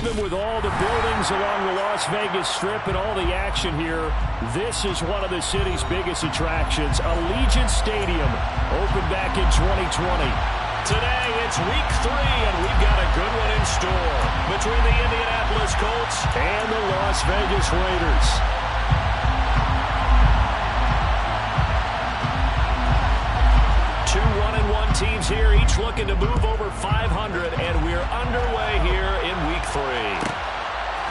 even with all the buildings along the Las Vegas Strip and all the action here, this is one of the city's biggest attractions. Allegiant Stadium opened back in 2020. Today, it's week 3, and we've got a good one in store between the Indianapolis Colts and the Las Vegas Raiders. Two 1-1 teams here, each looking to move over 500, and we're underway here in week 3.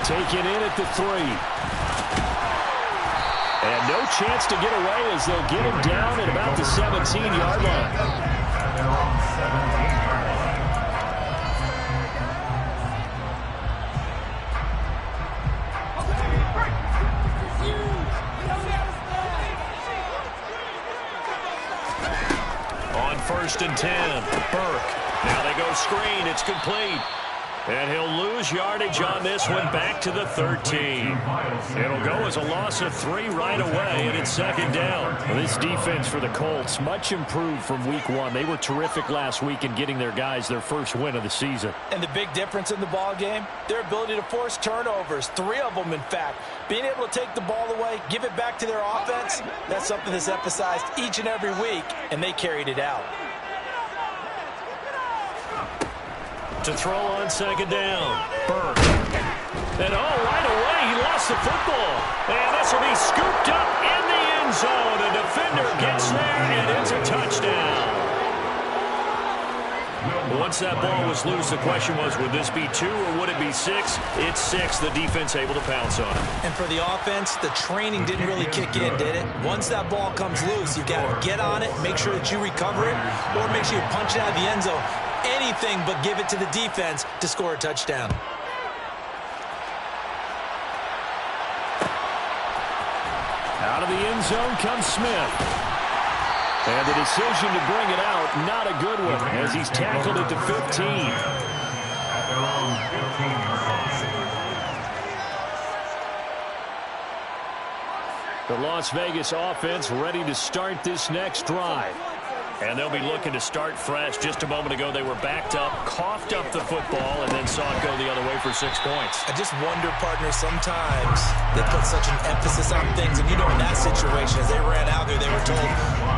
Taken in at the 3. And no chance to get away as they'll get him down at about the 17-yard line. On 1st and 10, Burke. Now they go screen. It's complete. And he'll lose yardage on this one back to the 13. It'll go as a loss of 3 right away, and it's 2nd down. Well, this defense for the Colts, much improved from week 1. They were terrific last week in getting their guys their first win of the season. And the big difference in the ball game, their ability to force turnovers, 3 of them, in fact. Being able to take the ball away, give it back to their offense, that's something that's emphasized each and every week, and they carried it out. To throw on 2nd down, Burke. And right away, he lost the football. And this will be scooped up in the end zone. The defender gets there, and it's a touchdown. Once that ball was loose, the question was, would this be 2 or would it be 6? It's 6. The defense able to pounce on it. And for the offense, the training didn't really kick in, did it? Once that ball comes loose, you've got to get on it, make sure that you recover it, or make sure you punch it out of the end zone. Anything but give it to the defense to score a touchdown. Out of the end zone comes Smith. And the decision to bring it out, not a good one, as he's tackled at the 15. The Las Vegas offense ready to start this next drive. And they'll be looking to start fresh. Just a moment ago, they were backed up, coughed up the football, and then saw it go the other way for 6 points. I just wonder, partner, sometimes they put such an emphasis on things. And, you know, in that situation, as they ran out there, they were told,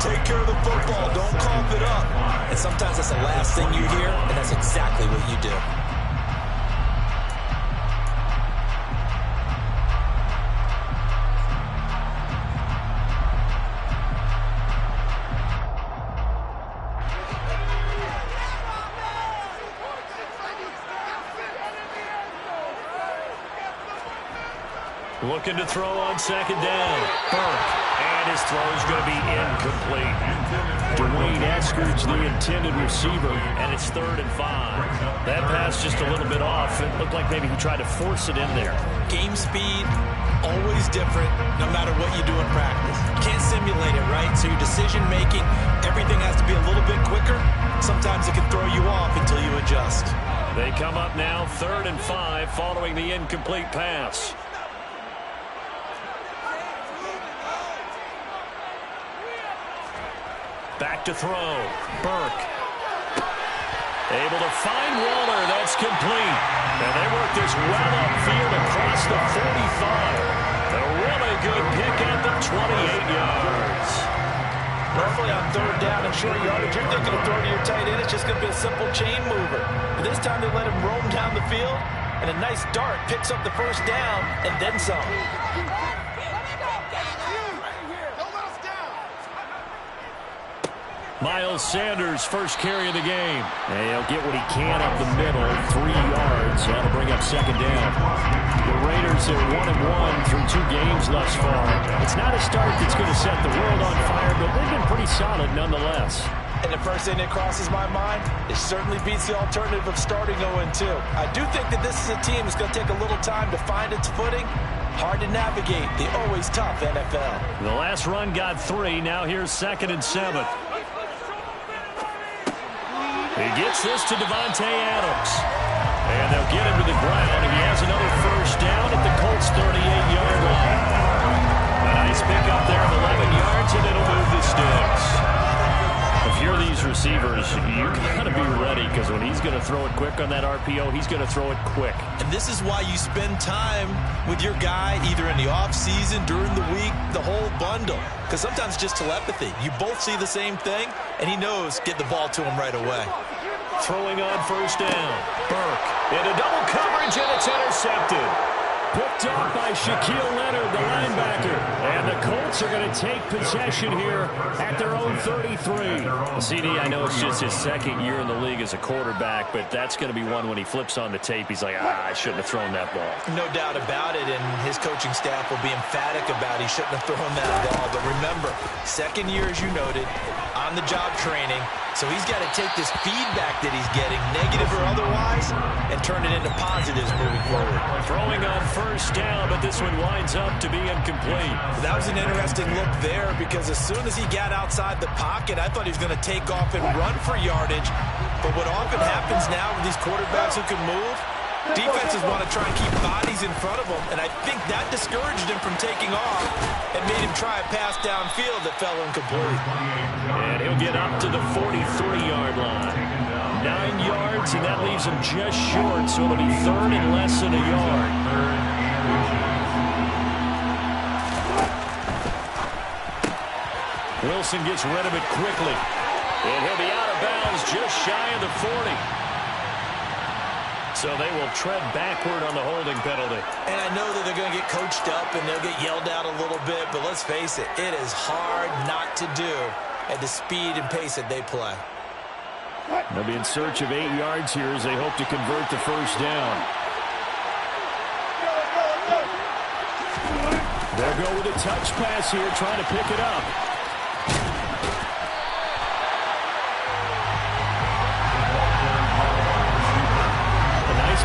take care of the football, don't cough it up. And sometimes that's the last thing you hear, and that's exactly what you do. Looking to throw on 2nd down. Burke. And his throw is going to be incomplete. Dwayne Eskridge, the intended receiver. And it's 3rd and 5. That pass just a little bit off. It looked like maybe he tried to force it in there. Game speed, always different, no matter what you do in practice. You can't simulate it, right? So your decision-making, everything has to be a little bit quicker. Sometimes it can throw you off until you adjust. They come up now 3rd and 5 following the incomplete pass. Back to throw. Burke. Able to find Waller. That's complete. And they work this well upfield across the 45. A really good pick at the 28 yards. Normally on 3rd down and short yardage, you're thinking of throwing to your tight end. It's just going to be a simple chain mover. But this time they let him roam down the field. And a nice dart picks up the 1st down and then some. Miles Sanders, first carry of the game. And he'll get what he can up the middle, 3 yards. That'll bring up 2nd down. The Raiders are 1-1 through 2 games thus far. It's not a start that's going to set the world on fire, but they've been pretty solid nonetheless. And the first thing that crosses my mind, it certainly beats the alternative of starting 0-2. I do think that this is a team that's going to take a little time to find its footing. Hard to navigate the always tough NFL. The last run got 3. Now here's 2nd and 7. He gets this to Davante Adams. And they'll get him to the ground. He has another 1st down at the Colts' 38-yard line. A nice pick up there of 11 yards, and it'll move the sticks. If you're these receivers, you got to be ready, because when he's going to throw it quick on that RPO, he's going to throw it quick. And this is why you spend time with your guy either in the offseason, during the week, the whole bundle. Because sometimes it's just telepathy. You both see the same thing, and he knows get the ball to him right away. Throwing on first down. Burke into double coverage, and it's intercepted. Picked off by Shaquille Leonard, the linebacker. And the Colts are going to take possession here at their own 33. CD, I know it's just his second year in the league as a quarterback, but that's going to be one when he flips on the tape. He's like, I shouldn't have thrown that ball. No doubt about it, and his coaching staff will be emphatic about he shouldn't have thrown that ball. But remember, second year, as you noted, on-the-job training. So he's got to take this feedback that he's getting, negative or otherwise, and turn it into positives moving forward. Throwing on first down, but this one winds up to be incomplete. That was an interesting look there, because as soon as he got outside the pocket, I thought he was going to take off and run for yardage. But what often happens now with these quarterbacks who can move, defenses want to try and keep bodies in front of them, and I think that discouraged him from taking off and made him try a pass downfield that fell incomplete. And he'll get up to the 43-yard line. 9 yards, and that leaves him just short, so it'll be third and less than a yard. Wilson gets rid of it quickly, and he'll be out of bounds just shy of the 40. So they will tread backward on the holding penalty. And I know that they're going to get coached up and they'll get yelled at a little bit, but let's face it, it is hard not to do at the speed and pace that they play. They'll be in search of 8 yards here as they hope to convert the first down. They'll go with a touch pass here, trying to pick it up.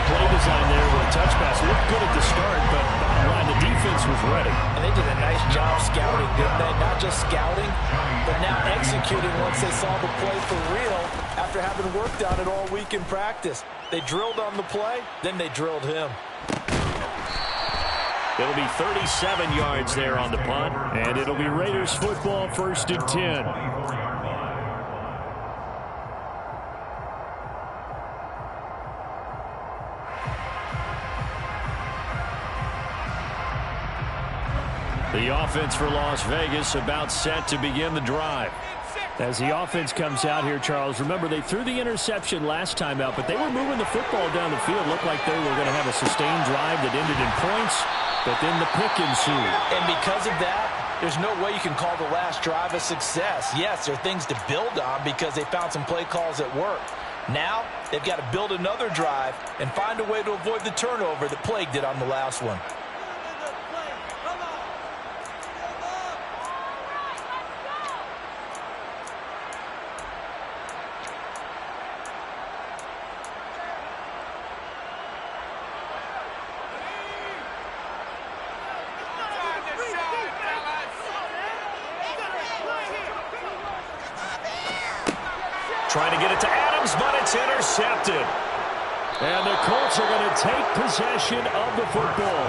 Play design there with a touch pass. Looked good at the start, but bottom line, the defense was ready. And they did a nice job scouting, didn't they? Not just scouting, but now executing once they saw the play for real after having worked on it all week in practice. They drilled on the play, then they drilled him. It'll be 37 yards there on the punt. And it'll be Raiders football, 1st and 10. The offense for Las Vegas about set to begin the drive. As the offense comes out here, Charles, remember they threw the interception last time out, but they were moving the football down the field. Looked like they were going to have a sustained drive that ended in points, but then the pick ensued. And because of that, there's no way you can call the last drive a success. Yes, there are things to build on because they found some play calls that work. Now, they've got to build another drive and find a way to avoid the turnover that plagued it on the last one. Trying to get it to Adams, but it's intercepted. And the Colts are going to take possession of the football.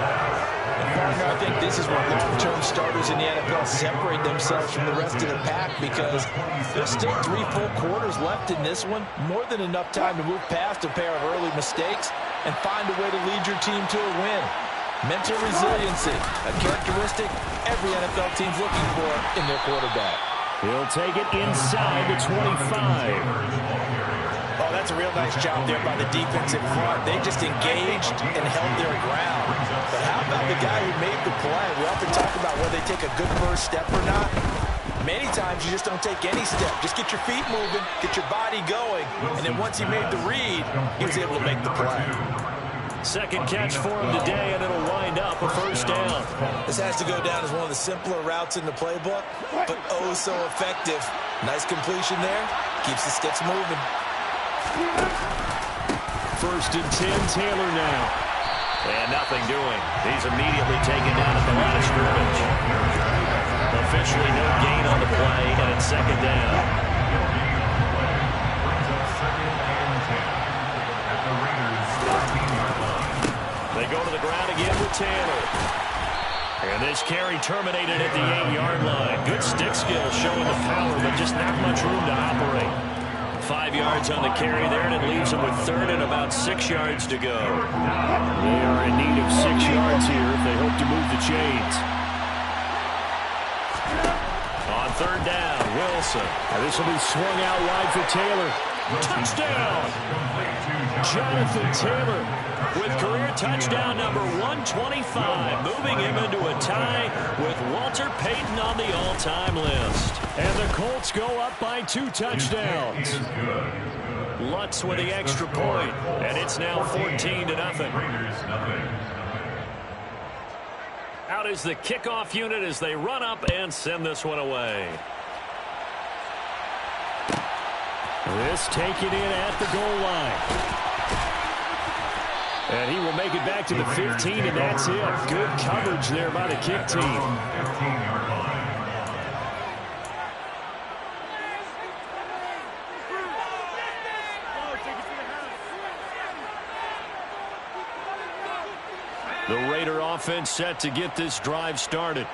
Partner, I think this is where long-term starters in the NFL separate themselves from the rest of the pack, because there's still 3 full quarters left in this one. More than enough time to move past a pair of early mistakes and find a way to lead your team to a win. Mental resiliency, a characteristic every NFL team's looking for in their quarterback. He'll take it inside the 25. Oh, that's a real nice job there by the defense in front. They just engaged and held their ground. But how about the guy who made the play? We often talk about whether they take a good first step or not. Many times you just don't take any step. Just get your feet moving, get your body going, and then once he made the read, he was able to make the play. Second catch for him today, and it'll wind up a first down. This has to go down as one of the simpler routes in the playbook, but oh so effective. Nice completion there. Keeps the sticks moving. 1st and 10, Taylor now. And nothing doing. He's immediately taken down at the line of scrimmage. Officially no gain on the play, and it's second down. They go to the ground again with Taylor. And this carry terminated at the 8-yard line. Good stick skill showing the power, but just not much room to operate. 5 yards on the carry there, and it leaves them with third and about 6 yards to go. They are in need of 6 yards here if they hope to move the chains. On third down, Wilson. Now this will be swung out wide for Taylor. Touchdown! Jonathan Taylor with career touchdown number 125, moving him into a tie with Walter Payton on the all-time list. And the Colts go up by 2 touchdowns. Lutz with the extra point, and it's now 14-0. Out is the kickoff unit as they run up and send this one away. This taken in at the goal line. And he will make it back to the 15, and that's it. Good coverage there by the kick team. The Raider offense set to get this drive started.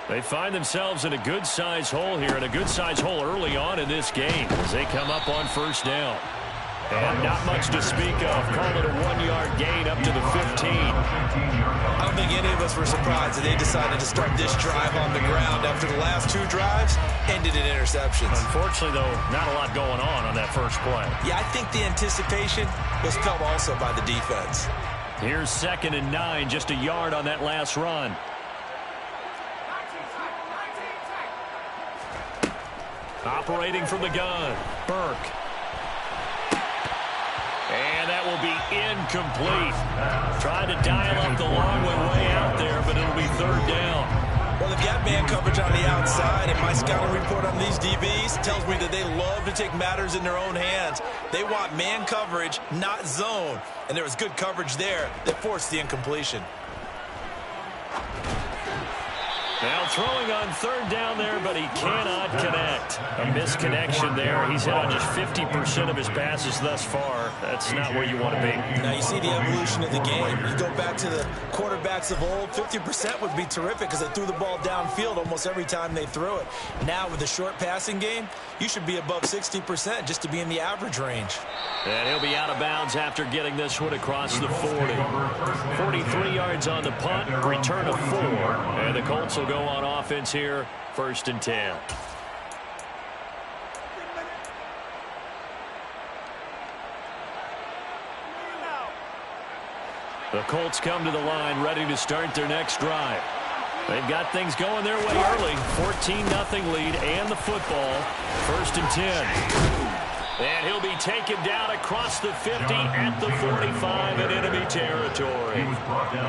They find themselves in a good-sized hole here, and a good-sized hole early on in this game as they come up on first down. And not much to speak of. Call it a 1-yard gain up to the 15. I don't think any of us were surprised that they decided to start this drive on the ground after the last 2 drives ended in interceptions. Unfortunately, though, not a lot going on that first play. Yeah, I think the anticipation was felt also by the defense. Here's 2nd and 9, just a yard on that last run. Operating from the gun, Burke. And that will be incomplete. Trying to dial up the long way out there, but it'll be third down. Well, they've got man coverage on the outside, and my scouting report on these DBs tells me that they love to take matters in their own hands. They want man coverage, not zone. And there was good coverage there that forced the incompletion. Now throwing on third down there, but he cannot connect. A misconnection there. He's hit on just 50% of his passes thus far. That's not where you want to be. Now you see the evolution of the game. You go back to the quarterbacks of old, 50% would be terrific because they threw the ball downfield almost every time they threw it. Now with the short passing game, you should be above 60% just to be in the average range. And he'll be out of bounds after getting this one across the 40. 43 yards on the punt, return of 4. And the Colts will go on offense here, 1st and 10. The Colts come to the line ready to start their next drive. They've got things going their way early. 14-0 lead and the football. 1st and 10. And he'll be taken down across the 50 at the 45 in enemy territory.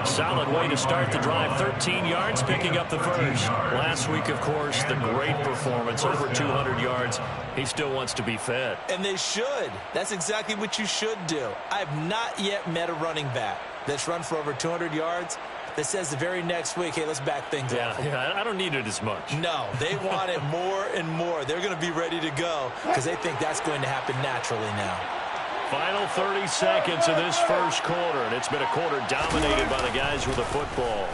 Solid way to start the drive. 13 yards, picking up the first. Last week, of course, the great performance, over 200 yards. He still wants to be fed. And they should. That's exactly what you should do. I have not yet met a running back that's run for over 200 yards that says the very next week, hey, let's back things up. Yeah, I don't need it as much. No, they want it more and more. They're going to be ready to go because they think that's going to happen naturally now. Final 30 seconds of this first quarter, and it's been a quarter dominated by the guys with the football.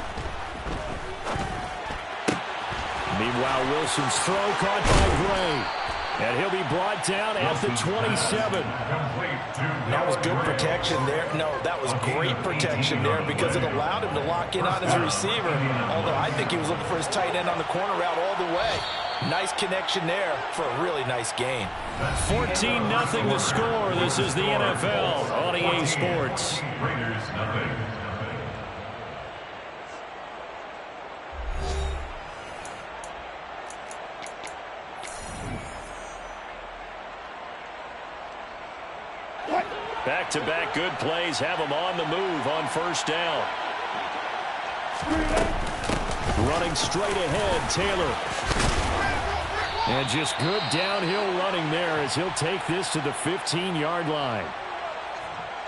Meanwhile, Wilson's throw caught by Gray. And he'll be brought down at the 27. That was good protection there. No, that was great protection there because it allowed him to lock in on his receiver. Although I think he was looking for his tight end on the corner route all the way. Nice connection there for a really nice gain. 14-0 the score. This is the NFL on EA Sports. Back-to-back good plays have them on the move on first down. Running straight ahead, Taylor. And just good downhill running there as he'll take this to the 15-yard line.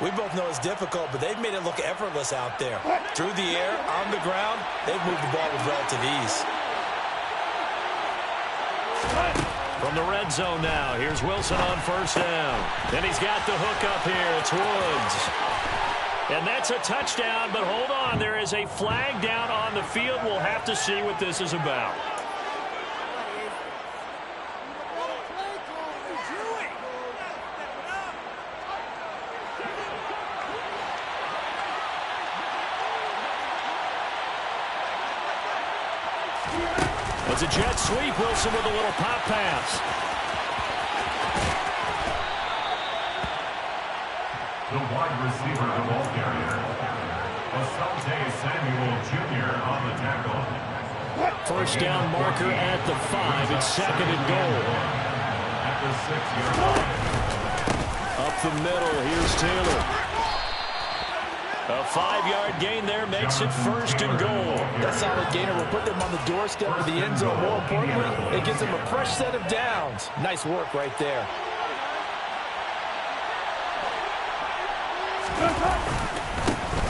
We both know it's difficult, but they've made it look effortless out there. Through the air, on the ground, they've moved the ball with relative ease. From the red zone now, here's Wilson on first down. Then he's got the hook up here. It's Woods. And that's a touchdown, but hold on. There is a flag down on the field. We'll have to see what this is about. It's a jet sweep. Wilson with a little pop pass. The wide receiver, the ball carrier, Asante Samuel Jr. on the tackle. First down marker at the 5. It's second and goal. At the 6-yard line. Up the middle, here's Taylor. A 5-yard gain there makes it first and goal. That solid gainer will put them on the doorstep of the end zone. More importantly, it gives them a fresh set of downs. Nice work right there.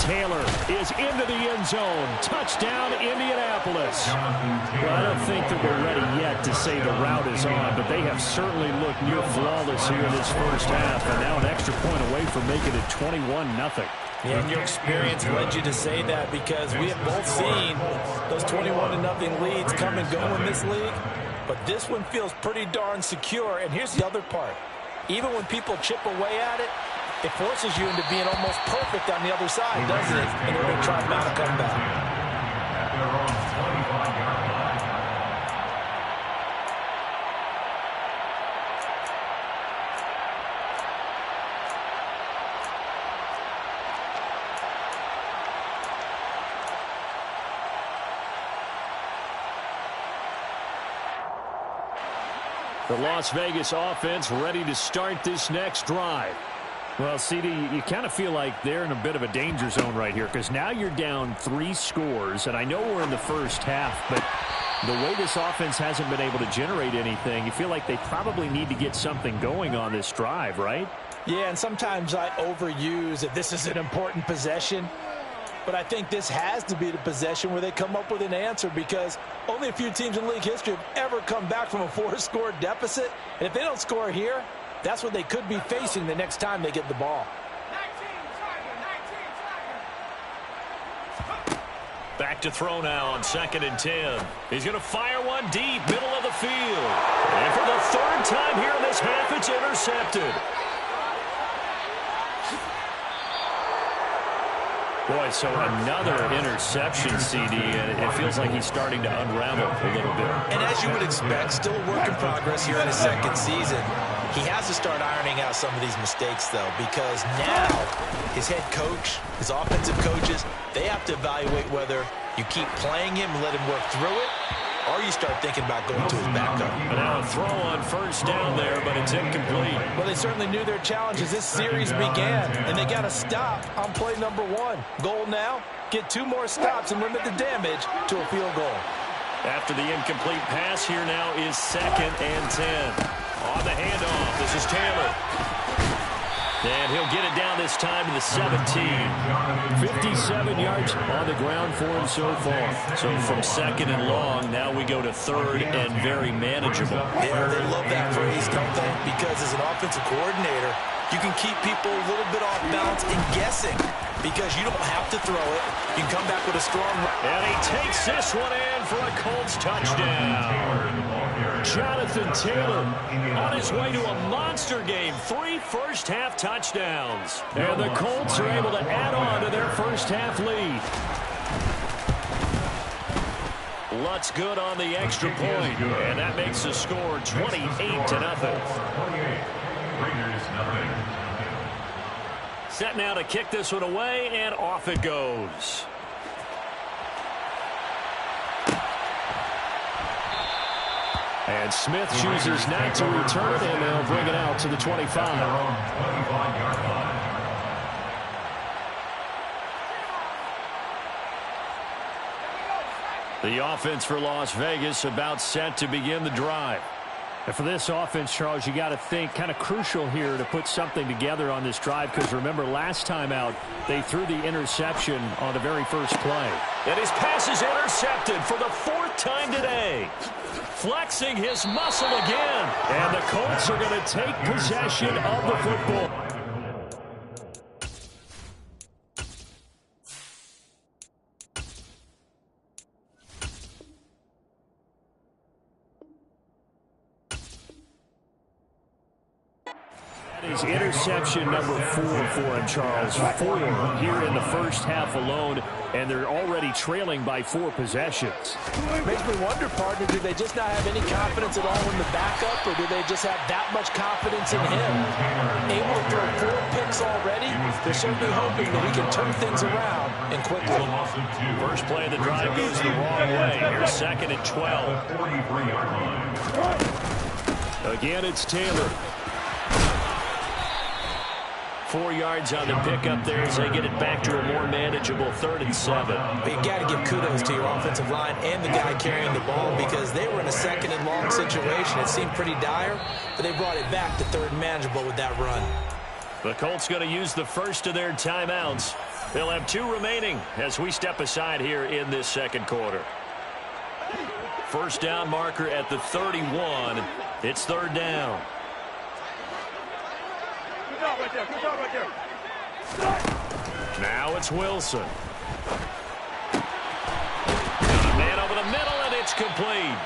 Taylor is into the end zone. Touchdown, Indianapolis. Well, I don't think that we're ready yet to say the route is on, but they have certainly looked near flawless here in this first half, and now an extra point away from making it 21-0. Yeah, and your experience led you to say that, because we have both seen those 21-0 leads come and go in this league, but this one feels pretty darn secure. And here's the other part. Even when people chip away at it, it forces you into being almost perfect on the other side, doesn't it, in order to try to mount a comeback. At their own 25-yard line. The Las Vegas offense ready to start this next drive. Well, CD, you kind of feel like they're in a bit of a danger zone right here, because now you're down 3 scores, and I know we're in the first half, but the way this offense hasn't been able to generate anything, you feel like they probably need to get something going on this drive, right? Yeah, and sometimes I overuse that this is an important possession, but I think this has to be the possession where they come up with an answer, because only a few teams in league history have ever come back from a 4-score deficit, and if they don't score here, that's what they could be facing the next time they get the ball. Back to throw now on 2nd and 10. He's going to fire one deep, middle of the field. And for the 3rd time here in this half, it's intercepted. Boy, so another interception, CD, and it feels like he's starting to unravel a little bit. And as you would expect, still a work in progress here in his 2nd season. He has to start ironing out some of these mistakes, though, because now his head coach, his offensive coaches, they have to evaluate whether you keep playing him and let him work through it, or you start thinking about going to his backup. And now a throw on 1st down there, but it's incomplete. Well, they certainly knew their challenge as this series began, and they got to stop on play number 1. Goal now, get 2 more stops and limit the damage to a field goal. After the incomplete pass, here now is 2nd and 10. On the handoff, this is Taylor. And he'll get it down this time to the 17. 57 yards on the ground for him so far. So from 2nd and long, now we go to 3rd and very manageable. Yeah, they love that phrase, don't they? Because as an offensive coordinator, you can keep people a little bit off balance and guessing, because you don't have to throw it. You can come back with a strong run. And he takes this one in for a Colts touchdown. Jonathan Taylor on his way to a monster game. 3 first-half touchdowns. And the Colts are able to add on to their first-half lead. Lutz good on the extra point, and that makes the score 28-0. Set now to kick this one away, and off it goes. And Smith chooses not to return it, and they'll bring it out to the 25. The offense for Las Vegas about set to begin the drive. And for this offense, Charles, you got to think kind of crucial here to put something together on this drive, because remember, last time out, they threw the interception on the very first play. And his pass is intercepted for the 4th time today. Flexing his muscle again. And the Colts are going to take possession of the football. That is interception number 4 for him, Charles. 4 here in the first half alone. and they're already trailing by 4 possessions. Makes me wonder, partner, do they just not have any confidence at all in the backup, or do they just have that much confidence in him? Able to throw 4 picks already, they're certainly hoping that he can turn things around and quickly. First play of the drive goes the wrong way. Here's 2nd and 12. Again, it's Taylor. 4 yards on the pickup there as they get it back to a more manageable 3rd and 7. But you got to give kudos to your offensive line and the guy carrying the ball, because they were in a 2nd and long situation. It seemed pretty dire, but they brought it back to 3rd and manageable with that run. The Colts going to use the first of their timeouts. They'll have 2 remaining as we step aside here in this 2nd quarter. First down marker at the 31. It's 3rd down. Now it's Wilson. Got a man over the middle, and it's complete.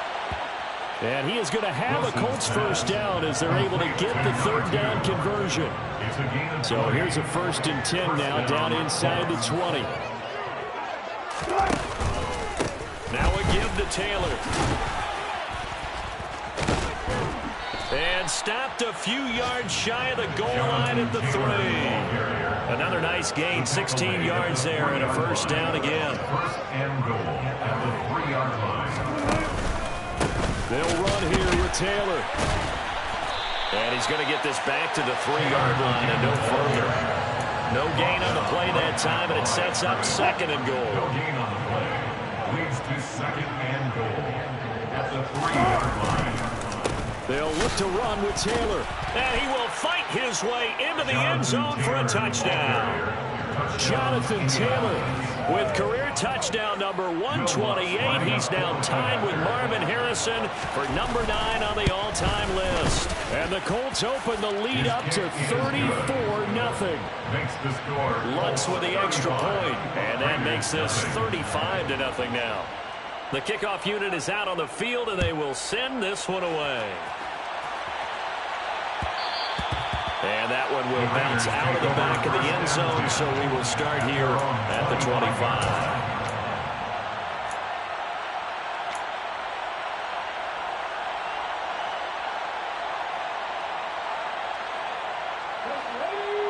And he is going to have a Colts first down as they're able to get the 3rd down conversion. So here's a 1st and 10 now, down inside the 20. Now a give to Taylor. And stopped a few yards shy of the goal line at the 3. Another nice gain, 16 yards there, and a first down again. First and goal at the 3-yard line. They'll run here with Taylor. And he's going to get this back to the 3-yard line and no further. No gain on the play that time, and it sets up 2nd and goal. No gain on the play. Leads to 2nd and goal at the 3-yard line. They'll look to run with Taylor. And he will fight his way into the end zone for a touchdown. Jonathan Taylor with career touchdown number 128. He's now tied with Marvin Harrison for number 9 on the all-time list. And the Colts open the lead up to 34-0. Makes the score. Lutz with the extra point, and that makes this 35-0 now. The kickoff unit is out on the field, and they will send this one away. And that one will bounce out of the back of the end zone, so we will start here at the 25.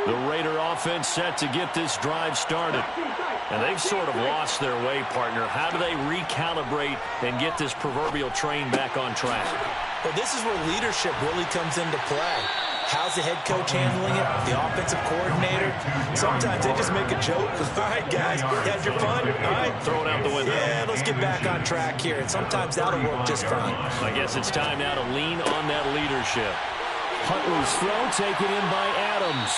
The Raider offense set to get this drive started. And they've sort of lost their way, partner. How do they recalibrate and get this proverbial train back on track? Well, this is where leadership really comes into play. How's the head coach handling it? The offensive coordinator? Sometimes they just make a joke. All right, guys, you had your fun? All right. Throw it out the window. Yeah, let's get back on track here. And sometimes that'll work just fine. I guess it's time now to lean on that leadership. Huntley's throw taken in by Adams.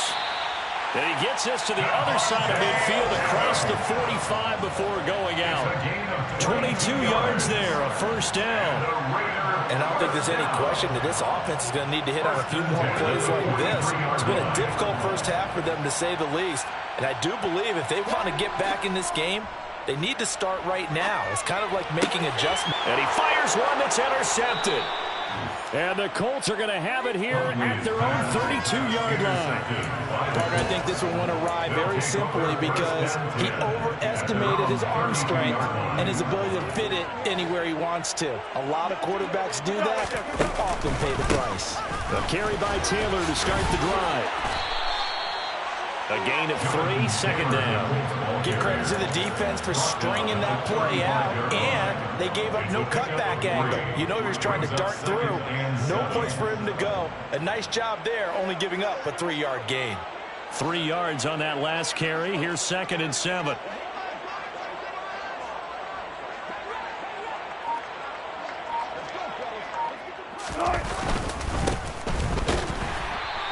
And he gets this to the other side of midfield across the 45 before going out. 22 yards there, a first down. And I don't think there's any question that this offense is going to need to hit on a few more plays like this. It's been a difficult first half for them, to say the least. And I do believe if they want to get back in this game, they need to start right now. It's kind of like making adjustments. And he fires one that's intercepted. And the Colts are going to have it here at their own 32-yard line. Partner, I think this one went awry very simply because he overestimated his arm strength and his ability to fit it anywhere he wants to. A lot of quarterbacks do that and often pay the price. A carry by Taylor to start the drive. A gain of 3, second down. Give credit to the defense for stringing that play out, and they gave up no cutback angle. You know he was trying to dart through. No place for him to go. A nice job there, only giving up a 3-yard gain. 3 yards on that last carry. Here's 2nd and 7.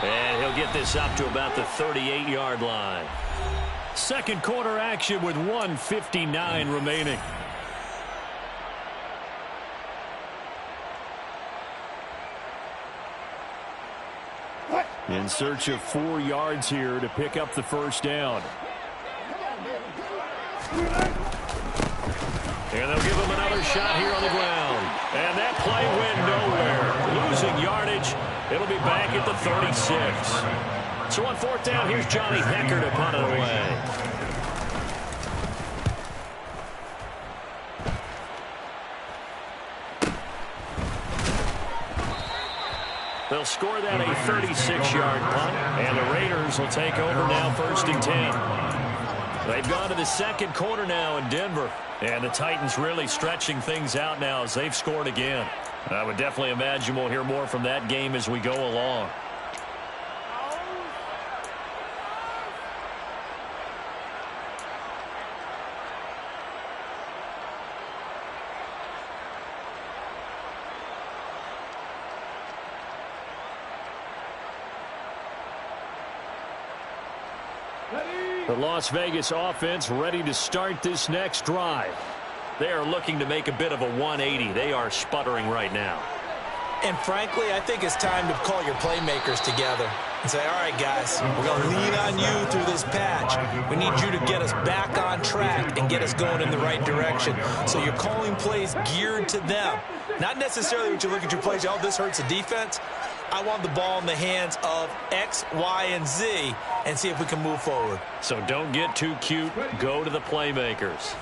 And he'll get this up to about the 38-yard line. Second quarter action with 1:59 remaining. In search of 4 yards here to pick up the first down. And they'll give him another shot here on the ground. And that play went nowhere. Losing yardage. It'll be back at the 36. So on 4th down, here's Johnny Hekker to punt it away. They'll score that a 36-yard punt, and the Raiders will take over now 1st and 10. They've gone to the second quarter now in Denver, and the Titans really stretching things out now as they've scored again. I would definitely imagine we'll hear more from that game as we go along. The Las Vegas offense ready to start this next drive. They are looking to make a bit of a 180. They are sputtering right now. And frankly, I think it's time to call your playmakers together and say, all right, guys, we're going to lean on you through this patch. We need you to get us back on track and get us going in the right direction. So you're calling plays geared to them. Not necessarily what you look at your plays, oh, this hurts the defense. I want the ball in the hands of X, Y, and Z and see if we can move forward. So don't get too cute. Go to the playmakers.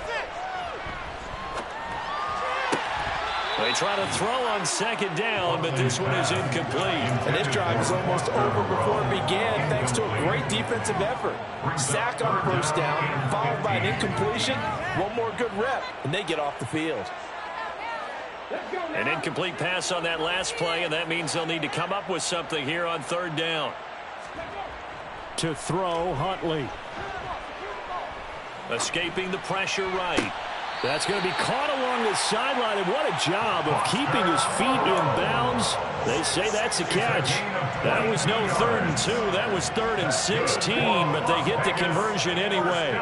They try to throw on 2nd down, but this one is incomplete. And this drive is almost over before it began thanks to a great defensive effort. Sack on 1st down, followed by an incompletion. One more good rep, and they get off the field. An incomplete pass on that last play, and that means they'll need to come up with something here on 3rd down. To throw, Huntley. Escaping the pressure right. That's going to be caught along the sideline, and what a job of keeping his feet in bounds. They say that's a catch. That was no 3rd and 2. That was 3rd and 16, but they get the conversion anyway.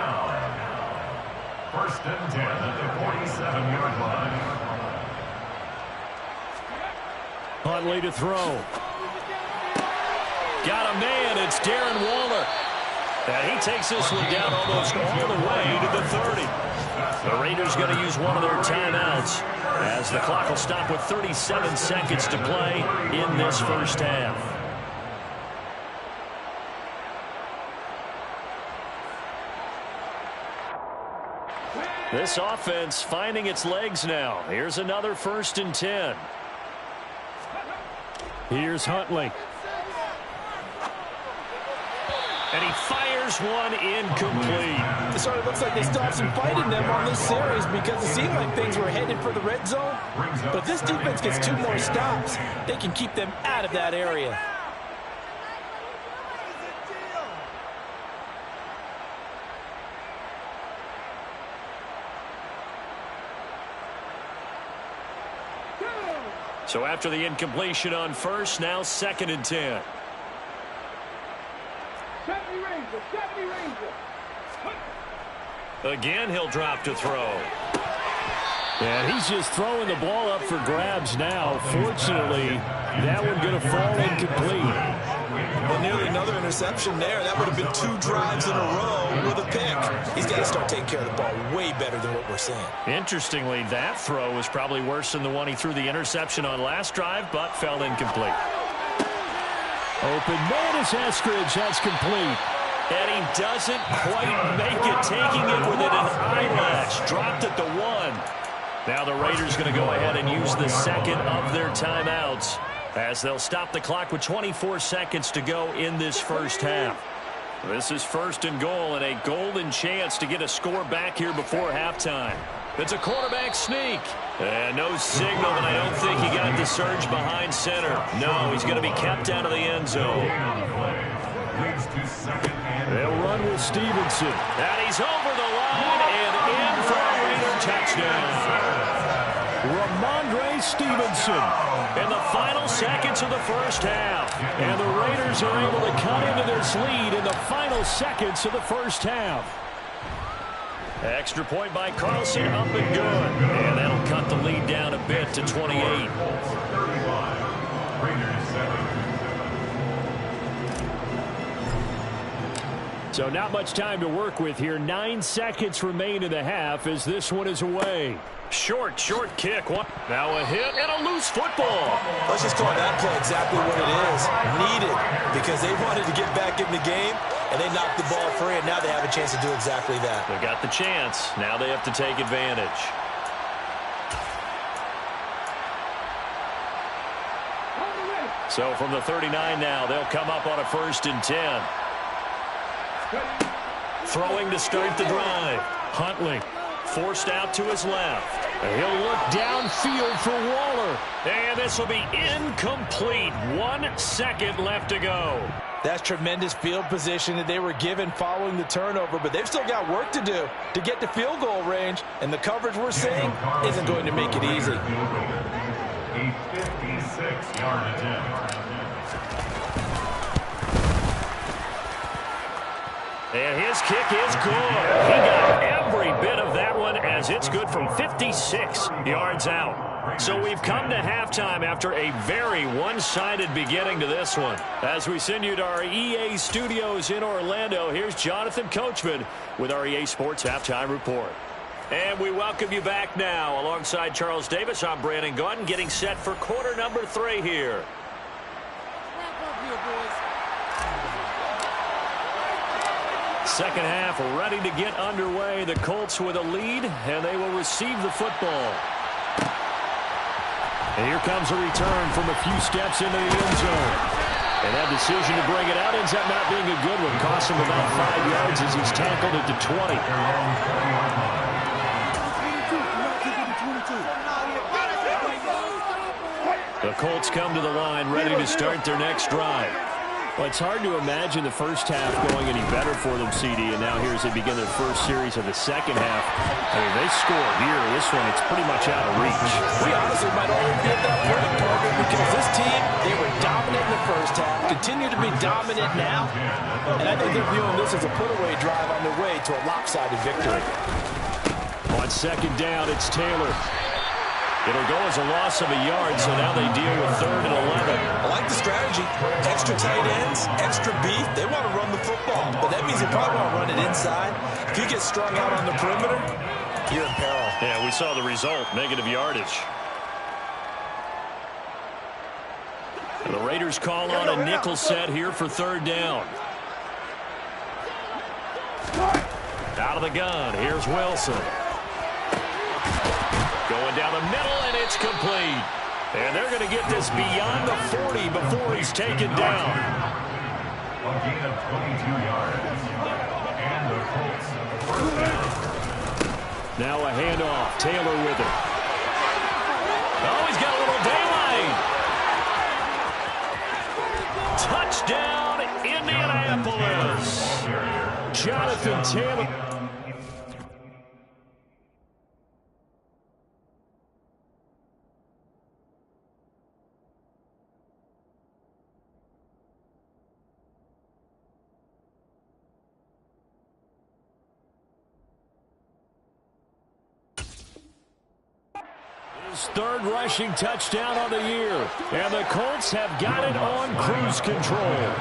1st and 10 at the 47-yard line. Huntley to throw. Got a man. It's Darren Waller. And he takes this one down almost all the way to the 30. The Raiders going to use one of their timeouts as the clock will stop with 37 seconds to play in this 1st half. This offense finding its legs now. Here's another 1st and 10. Here's Huntley. And he fires one incomplete. It sort of looks like they still have some fight in them on this series because it seemed like things were headed for the red zone. But this defense gets 2 more stops. They can keep them out of that area. So after the incompletion on 1st, now 2nd and 10. Again, he'll drop to throw. And he's just throwing the ball up for grabs now. Fortunately, that one going to fall incomplete. Well, nearly another interception there. That would have been 2 drives in a row with a pick. He's got to start taking care of the ball way better than what we're seeing. Interestingly, that throw was probably worse than the one he threw the interception on last drive, but fell incomplete. Open man is Eskridge. That's complete. And he doesn't quite make it, taking it within an eyelash. Dropped at the 1. Now the Raiders going to go ahead and use the 2nd of their timeouts as they'll stop the clock with 24 seconds to go in this 1st half. This is 1st and goal and a golden chance to get a score back here before halftime. It's a quarterback sneak. And no signal, but I don't think he got the surge behind center. No, he's going to be kept out of the end zone. They'll run with Stevenson. And he's over the line and in for a Raider touchdown. Ramondre Stevenson. In the final seconds of the 1st half. And the Raiders are able to cut into this lead in the final seconds of the 1st half. Extra point by Carlson, up and good. And that'll cut the lead down a bit to 28. So not much time to work with here. 9 seconds remain in the half as this one is away. Short kick. Now a hit and a loose football. Let's just call that play exactly what it is. Needed, because they wanted to get back in the game, and they knocked the ball free, and now they have a chance to do exactly that. They got the chance. Now they have to take advantage. So from the 39 now, they'll come up on a 1st and 10. Throwing to start the drive. Huntley forced out to his left. He'll look downfield for Waller. And this will be incomplete. 1 second left to go. That's tremendous field position that they were given following the turnover, but they've still got work to do to get to field goal range, and the coverage we're seeing isn't going to make it easy. A 56-yard attempt. And his kick is good. He got every bit of that one as it's good from 56 yards out. So we've come to halftime after a very one-sided beginning to this one. As we send you to our EA studios in Orlando, here's Jonathan Coachman with our EA Sports Halftime Report. And we welcome you back now. Alongside Charles Davis, I'm Brandon Gaudin, getting set for quarter number 3 here. Second half ready to get underway. The Colts with a lead, and they will receive the football. And here comes a return from a few steps into the end zone. And that decision to bring it out ends up not being a good one. Costs him about 5 yards as he's tackled at the 20. The Colts come to the line ready to start their next drive. Well, it's hard to imagine the first half going any better for them, CD, and now here as they begin their first series of the second half. I mean, they score here. This one, it's pretty much out of reach. We honestly might already be at that point, partner, because this team, they were dominant in the first half, continue to be dominant now, and I think they're viewing this as a put-away drive on their way to a lopsided victory. On second down, it's Taylor. It'll go as a loss of a yard, so now they deal with 3rd and 11. I like the strategy. Extra tight ends, extra beef. They want to run the football, but that means they probably want to run it inside. If you get strung out on the perimeter, you're in peril. Yeah, we saw the result, negative yardage. The Raiders call on a nickel set here for 3rd down. Out of the gun, here's Wilson. Going down the middle, and it's complete. And they're going to get this beyond the 40 before he's taken down. A gain of 22 yards. And the Colts first down. Now a handoff. Taylor with it. Oh, he's got a little daylight. Touchdown, Indianapolis. Jonathan Taylor. Third rushing touchdown on the year. And the Colts have got it on cruise control.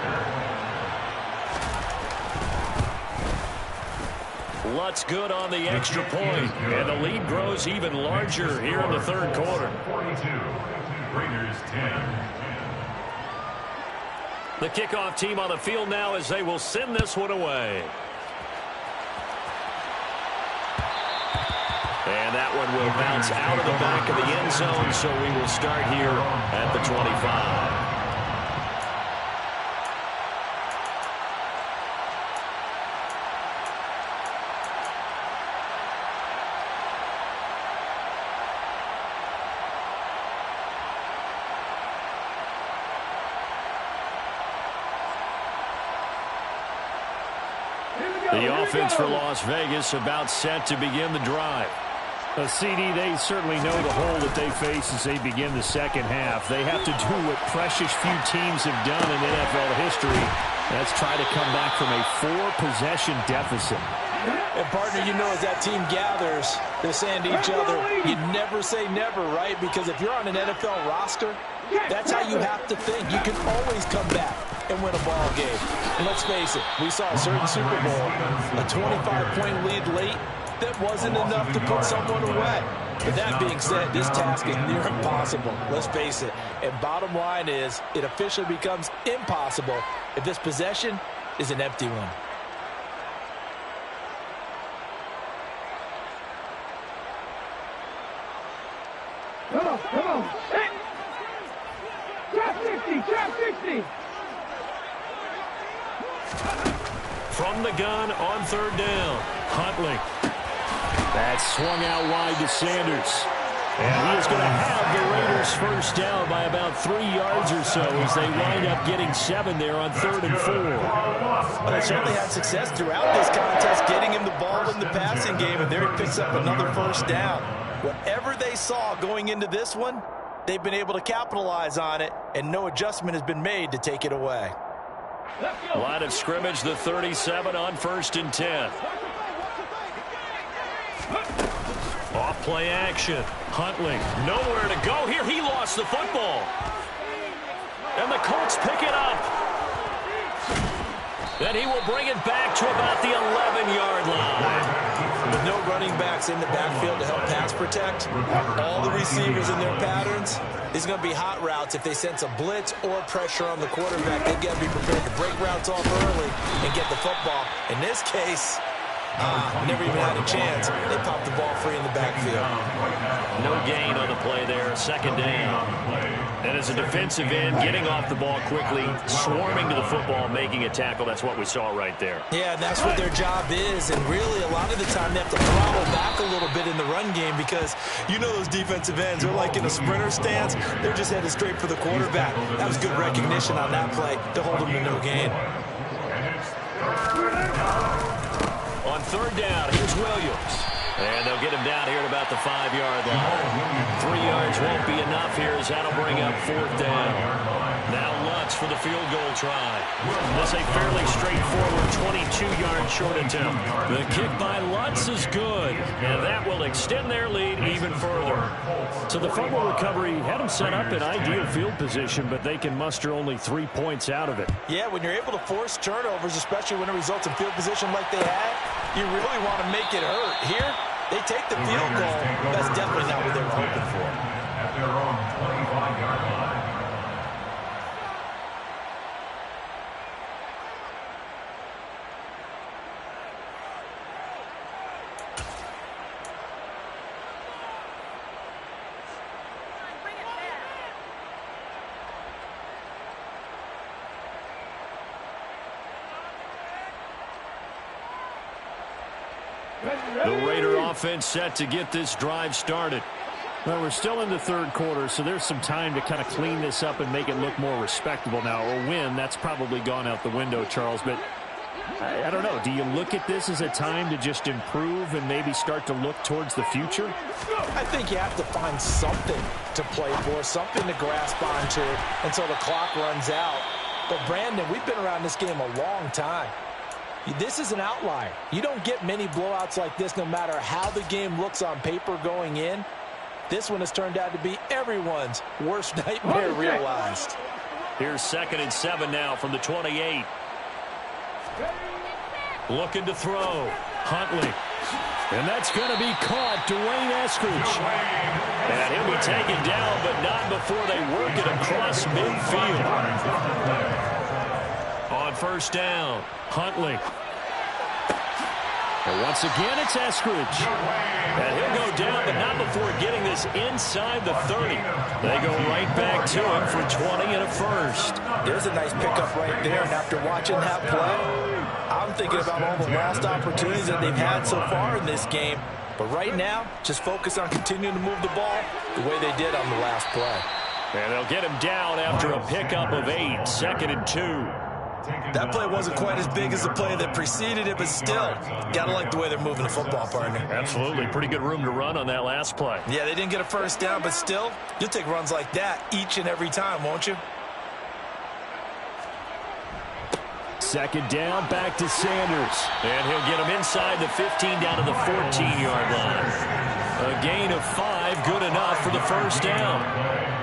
Lutz good on the extra point. And the lead grows even larger here in the 3rd quarter. 42. Raiders 10. The kickoff team on the field now as they will send this one away. And that one will bounce out of the back of the end zone, so we will start here at the 25. The offense for Las Vegas about set to begin the drive. CD, they certainly know the hole that they face as they begin the second half. They have to do what precious few teams have done in NFL history. That's try to come back from a 4-possession deficit. And, partner, you know as that team gathers, they're saying to each other, you never say never, right? Because if you're on an NFL roster, that's how you have to think. You can always come back and win a ball game. And let's face it, we saw a certain Super Bowl, a 25-point lead late, that wasn't enough to put someone away. But that being said, this task is near impossible. Let's face it. And bottom line is, it officially becomes impossible if this possession is an empty one. Come on. Hey. From the gun on third down, Huntley. That swung out wide to Sanders. And he is going to have the Raiders first down by about 3 yards or so as they wind up getting 7 there on 3rd and 4. Well, they certainly had success throughout this contest, getting him the ball in the passing game, and there he picks up another first down. Whatever they saw going into this one, they've been able to capitalize on it, and no adjustment has been made to take it away. Line of scrimmage, the 37 on 1st and 10. Off play action. Huntley, nowhere to go here. He lost the football. And the Colts pick it up. Then he will bring it back to about the 11-yard line. With no running backs in the backfield to help pass protect, all the receivers in their patterns, these are going to be hot routes. If they sense a blitz or pressure on the quarterback, they've got to be prepared to break routes off early and get the football. In this case, never even had a chance. They popped the ball free in the backfield. No gain on the play there, 2nd down. And as a defensive end, getting off the ball quickly, swarming to the football, making a tackle, that's what we saw right there. Yeah, that's what their job is, and really a lot of the time they have to throttle back a little bit in the run game because you know those defensive ends, they're like in a sprinter stance, they're just headed straight for the quarterback. That was good recognition on that play to hold them to no gain. On 3rd down, here's Williams. And they'll get him down here at about the 5-yard line. 3 yards won't be enough here as that'll bring up 4th down. Now Lutz for the field goal try. This a fairly straightforward 22-yard short attempt. The kick by Lutz is good, and that will extend their lead even further. So the fumble recovery had them set up in ideal field position, but they can muster only 3 points out of it. Yeah, when you're able to force turnovers, especially when it results in field position like they had, you really want to make it hurt. Here, they take the field goal. That's definitely not what they were hoping for. At their own 25-yard line. The Raider offense set to get this drive started. Well, we're still in the 3rd quarter, so there's some time to kind of clean this up and make it look more respectable now. A win, that's probably gone out the window, Charles, but I don't know. Do you look at this as a time to just improve and maybe start to look towards the future? I think you have to find something to play for, something to grasp onto until the clock runs out. But, Brandon, we've been around this game a long time. This is an outlier. You don't get many blowouts like this no matter how the game looks on paper going in. This one has turned out to be everyone's worst nightmare realized. Here's 2nd and 7 now from the 28. Looking to throw. Huntley. And that's going to be caught. Dwayne Eskridge. And he'll be taken down, but not before they work it across midfield. On 1st down, Huntley. And once again, it's Eskridge. And he'll go down, but not before getting this inside the 30. They go right back to him for 20 and a first. There's a nice pickup right there, and after watching that play, I'm thinking about all the lost opportunities that they've had so far in this game. But right now, just focus on continuing to move the ball the way they did on the last play. And they'll get him down after a pickup of 8, 2nd and 2. That play wasn't quite as big as the play that preceded it, but still, gotta like the way they're moving the football, partner. Absolutely. Pretty good room to run on that last play. Yeah, they didn't get a first down, but still, you'll take runs like that each and every time, won't you? 2nd down, back to Sanders. And he'll get him inside the 15 down to the 14-yard line. A gain of 5, good enough for the first down.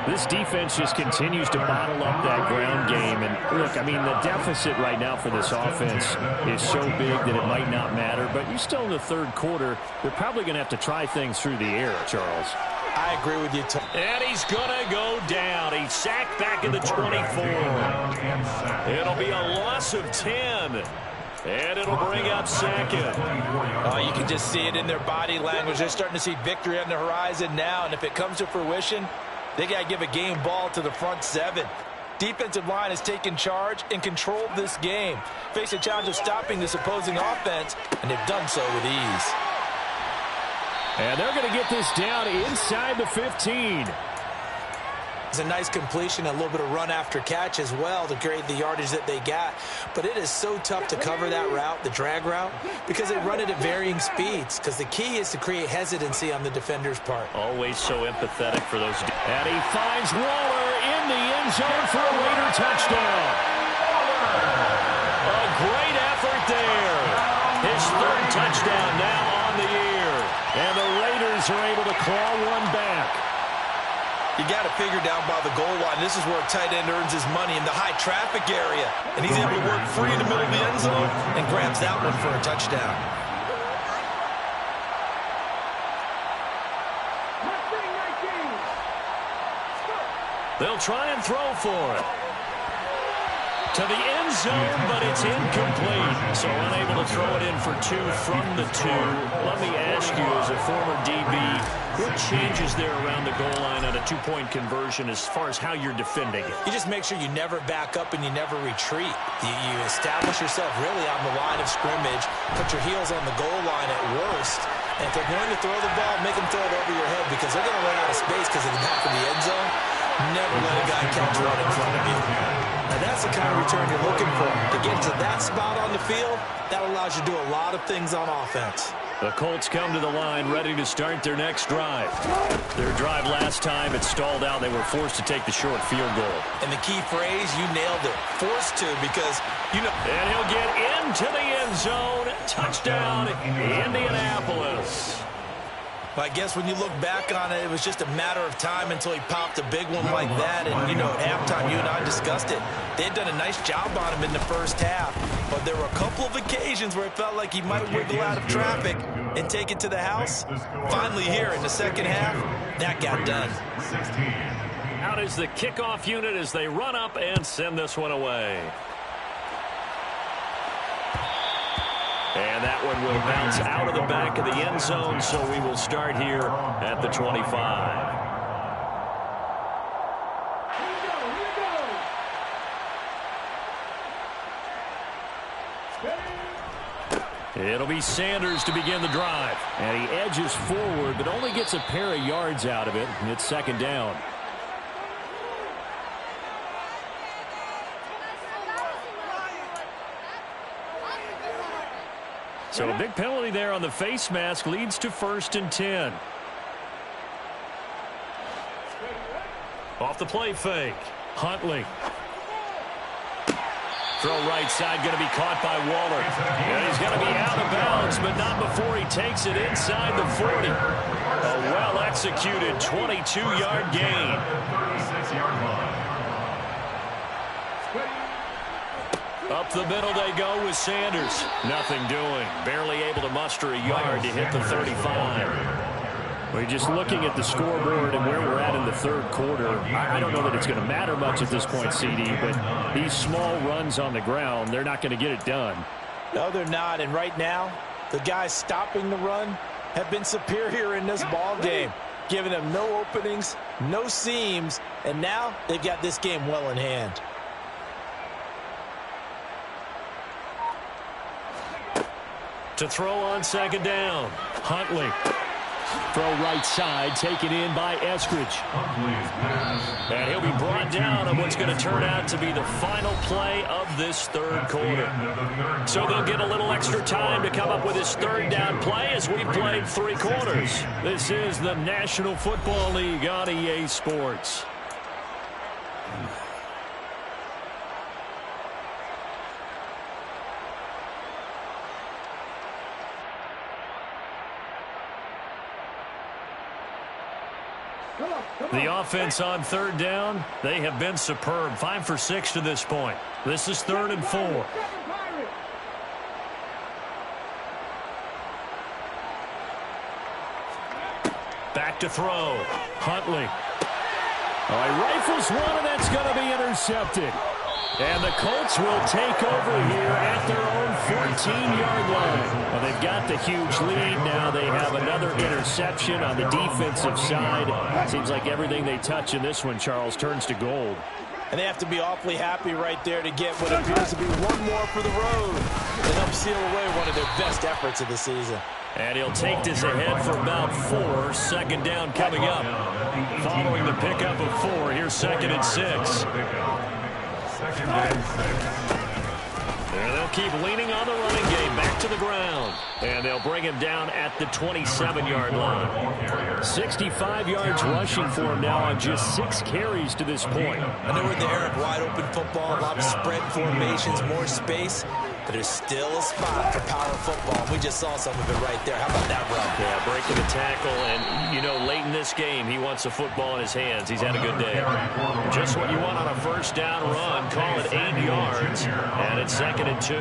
This defense just continues to bottle up that ground game. And look, I mean, the deficit right now for this offense is so big that it might not matter. But you're still in the 3rd quarter. They're probably going to have to try things through the air, Charles. I agree with you, Tom. And he's going to go down. He's sacked back in the 24. It'll be a loss of 10. And it'll bring up 2nd. You can just see it in their body language. They're starting to see victory on the horizon now. And if it comes to fruition, they got to give a game ball to the front 7. defensive line has taken charge and controlled this game. Face a challenge of stopping this opposing offense, and they've done so with ease. And they're going to get this down inside the 15. It's a nice completion, a little bit of run after catch as well to create the yardage that they got. But it is so tough to cover that route, the drag route, because they run it at varying speeds. Because the key is to create hesitancy on the defender's part. Always so empathetic for those. And he finds Waller in the end zone for a Raider touchdown. A great effort there. His third touchdown now on the year. And the Raiders are able to claw one back. You got to figure down by the goal line. This is where a tight end earns his money in the high traffic area. And he's able to work free in the middle of the end zone and grabs that one for a touchdown. They'll try and throw for it. To the end zone, but it's incomplete. So unable to throw it in for 2 from the 2. Let me ask you, as a former DB, what changes there around the goal line on a 2-point conversion as far as how you're defending it? You just make sure you never back up and you never retreat. You establish yourself really on the line of scrimmage, put your heels on the goal line at worst, and if they're going to throw the ball, make them throw it over your head because they're going to run out of space because of the back of the end zone. Never let a guy catch one in front of you. And that's the kind of return you're looking for. To get to that spot on the field, that allows you to do a lot of things on offense. The Colts come to the line ready to start their next drive. Their drive last time, it stalled out. They were forced to take the short field goal. And the key phrase, you nailed it. Forced to, because, you know. And he'll get into the end zone. Touchdown, Indianapolis. I guess when you look back on it, it was just a matter of time until he popped a big one like that. And, you know, at halftime, you and I discussed it. They had done a nice job on him in the first half. But there were a couple of occasions where it felt like he might wiggle out of traffic and take it to the house. Finally here in the second half, that got done. Out is the kickoff unit as they run up and send this one away. And that one will bounce out of the back of the end zone, so we will start here at the 25. It'll be Sanders to begin the drive. And he edges forward, but only gets a pair of yards out of it, and it's second down. So a big penalty there on the face mask leads to 1st and 10. Off the play fake. Huntley. Throw right side, going to be caught by Waller. And he's going to be out of bounds, but not before he takes it inside the 40. A well-executed 22-yard gain. 36-yard line. Up the middle they go with Sanders. Nothing doing. Barely able to muster a yard to hit the 35. We're just looking at the scoreboard and where we're at in the third quarter. I don't know that it's going to matter much at this point, CD, but these small runs on the ground, they're not going to get it done. No, they're not. And right now, the guys stopping the run have been superior in this ball game, giving them no openings, no seams, and now they've got this game well in hand. To throw on second down. Huntley. Throw right side, taken in by Eskridge. And he'll be brought down on what's going to turn out to be the final play of this third quarter. So they'll get a little extra time to come up with his third down play as we've played 3 quarters. This is the National Football League on EA Sports. The offense on third down, they have been superb. 5 for 6 to this point. This is 3rd and 4. Back to throw. Huntley. Oh, he rifles one, and that's going to be intercepted. And the Colts will take over here at their own 14-yard line. Well, they've got the huge lead. Now they have another interception on the defensive side. Seems like everything they touch in this one, Charles, turns to gold. And they have to be awfully happy right there to get what appears to be one more for the road and help seal away one of their best efforts of the season. And he'll take this ahead for about 4. Second down coming up. Following the pickup of 4, here's 2nd and 6. And they'll keep leaning on the running game. Back to the ground. And they'll bring him down at the 27-yard line. 65 yards rushing for him now on just 6 carries to this point. I know we're in the era of wide-open football, a lot of spread formations, more space. But there's still a spot for power football. We just saw some of it right there. How about that run? Yeah, breaking the tackle. And, you know, late in this game, he wants the football in his hands. He's had a good day. Just what you want on a first down run. Call it 8 yards. And it's 2nd and 2.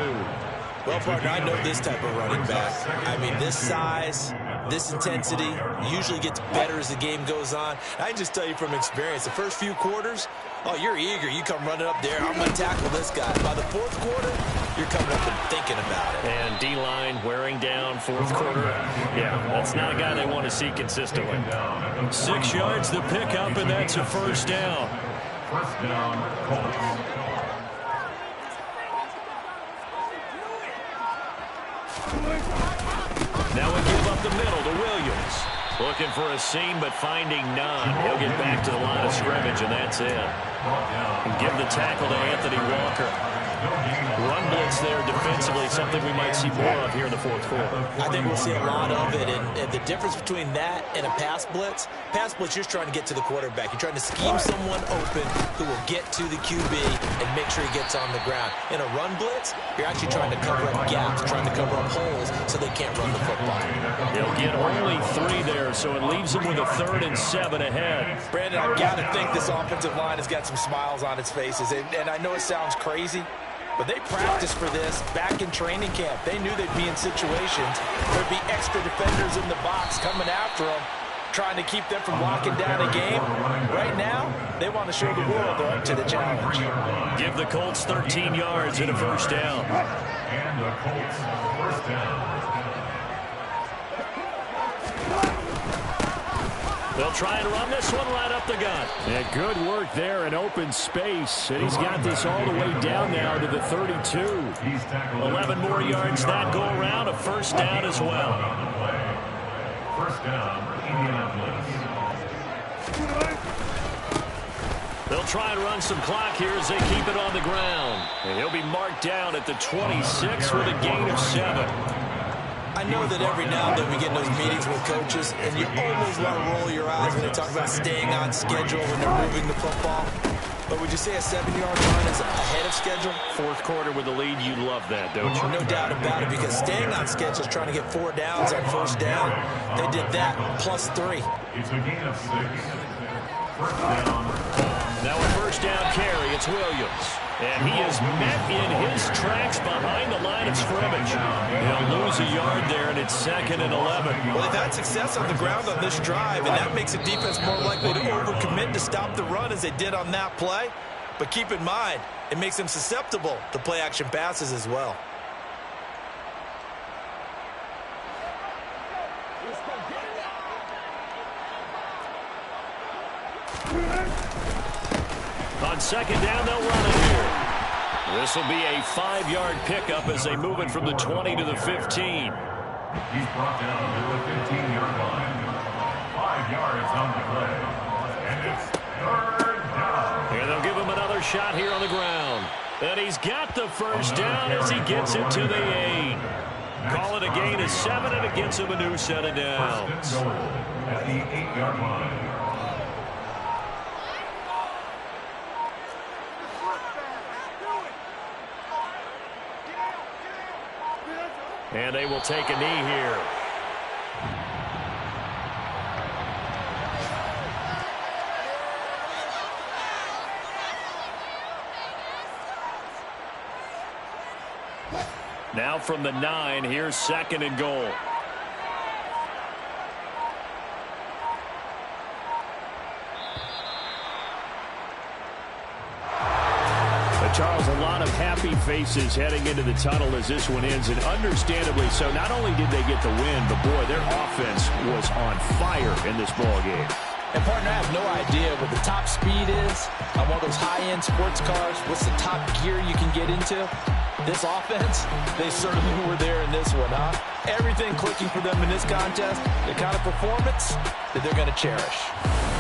Well, partner, I know this type of running back. I mean, this size, this intensity usually gets better as the game goes on. I can just tell you from experience, the first few quarters, oh, you're eager. You come running up there. I'm going to tackle this guy. By the 4th quarter, you're coming up and thinking about it. And D-line wearing down 4th quarter. Yeah, that's not a guy they want to see consistently. 6 yards the pickup, and that's a first down. First down, Colts. Now we give up the middle to Williams. Looking for a seam, but finding none. He'll get back to the line of scrimmage, and that's it. And give the tackle to Anthony Walker. Run blitz there defensively, something we might see more of here in the 4th quarter. I think we'll see a lot of it, and the difference between that and a pass blitz, you're just trying to get to the quarterback. You're trying to scheme someone open who will get to the QB and make sure he gets on the ground. In a run blitz, you're actually trying to cover up gaps, trying to cover up holes so they can't run the football. They'll get only 3 there, so it leaves them with a 3rd and 7 ahead. Brandon, I've got to think this offensive line has got some smiles on its faces, and I know it sounds crazy, but they practiced for this back in training camp. They knew they'd be in situations. There'd be extra defenders in the box coming after them, trying to keep them from locking down a game. Right now, they want to show the world they're up to the challenge. Give the Colts 13 yards and a first down. And the Colts first down. They'll try and run this one right up the gut. Yeah, good work there in open space. And he's got this all the way down now to the 32. 11 more yards that go around. A first down as well. First down, Indianapolis. They'll try and run some clock here as they keep it on the ground. And he'll be marked down at the 26 with a gain of 7. I know that every now and then we get in those meetings with coaches, and you almost want to roll your eyes when they talk about staying on schedule when they're moving the football. But would you say a 7-yard run is ahead of schedule? 4th quarter with the lead, you love that, don't you? No doubt about it, because staying on schedule is trying to get 4 downs on first down. They did that plus 3. It's a gain of 6. First down. Now a first down carry, it's Williams. And he is met in his tracks behind the line of scrimmage. He'll lose a yard there, and it's 2nd and 11. Well, they've had success on the ground on this drive, and that makes a defense more likely to overcommit to stop the run as they did on that play. But keep in mind, it makes them susceptible to play-action passes as well. On 2nd down, they'll run it here. This will be a 5-yard pickup as they move it from the 20 to the 15. He's brought down to the 15-yard line. 5 yards on the play. And it's 3rd down. And they'll give him another shot here on the ground. And he's got the first down as he gets it to the 8. Call it a gain of 7, and it gets him a new set of downs. At the 8-yard line. And they will take a knee here. Now from the 9, here's 2nd and goal. Charles, a lot of happy faces heading into the tunnel as this one ends, and understandably so. Not only did they get the win, but boy, their offense was on fire in this ball game. And, partner, I have no idea what the top speed is on one of those high-end sports cars. What's the top gear you can get into? This offense, they certainly were there in this one, huh? Everything clicking for them in this contest, the kind of performance that they're going to cherish.